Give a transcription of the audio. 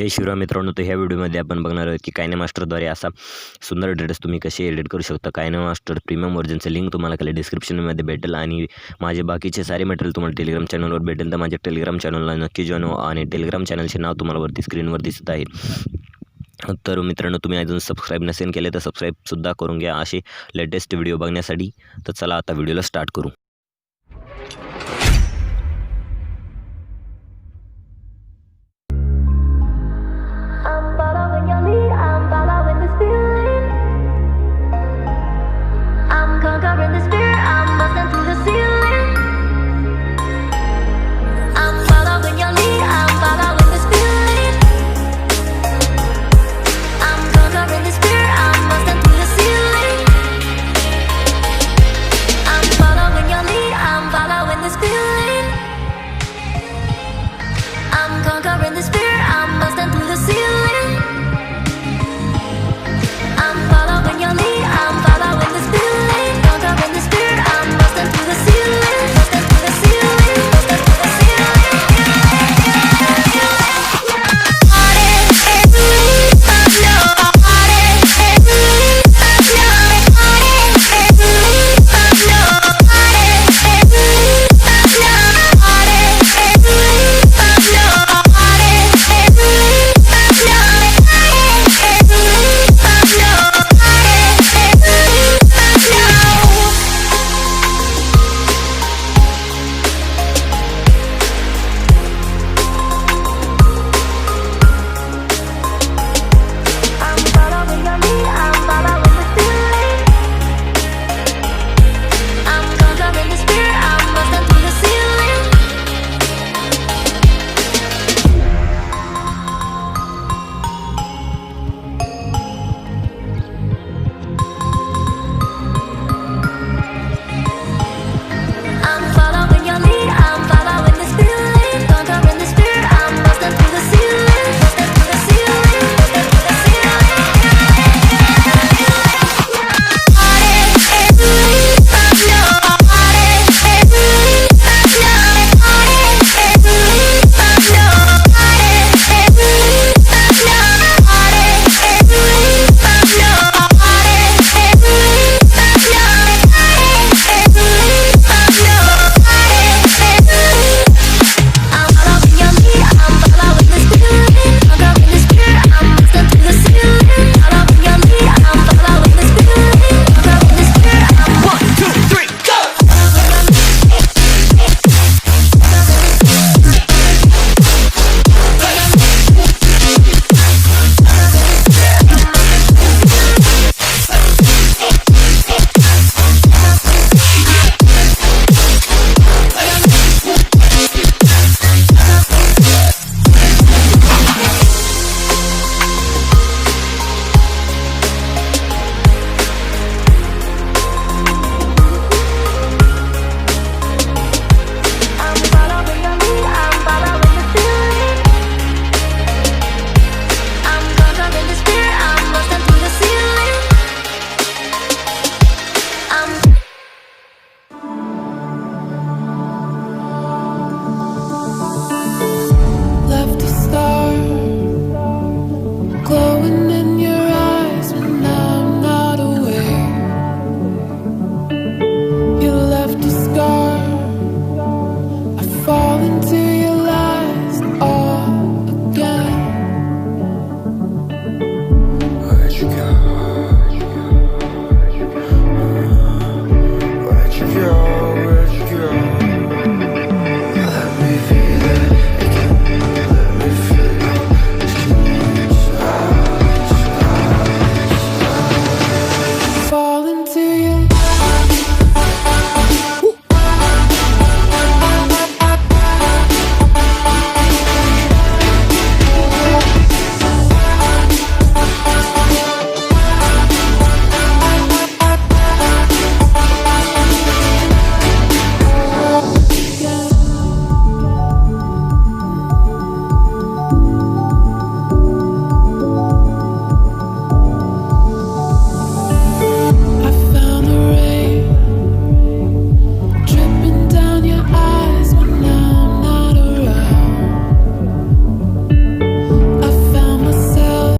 जय शिवराम मित्रांनो, तर ह्या व्हिडिओमध्ये आपण बघणार आहोत की कायनेमास्टरद्वारे असा सुंदर ड्रेस तुम्ही कसे एडिट करू शकता। कायनेमास्टर प्रीमियम व्हर्जनचं लिंक तुम्हाला खाली डिस्क्रिप्शनमध्ये भेटेल आणि माझे बाकीचे सारे मटेरियल तुम्हाला टेलिग्राम चॅनलवर भेटेल। तर माझ्या टेलिग्राम चॅनलला नक्की जॉइन व्हा आणि टेलिग्राम चॅनलचे नाव तुम्हाला वरती स्क्रीनवर दिसत आहे। तर मित्रांनो, तुम्ही अजून सबस्क्राईब नसेल केले तर सबस्क्राईबसुद्धा करून घ्या असे लेटेस्ट व्हिडिओ बघण्यासाठी। तर चला आता व्हिडिओला स्टार्ट करू।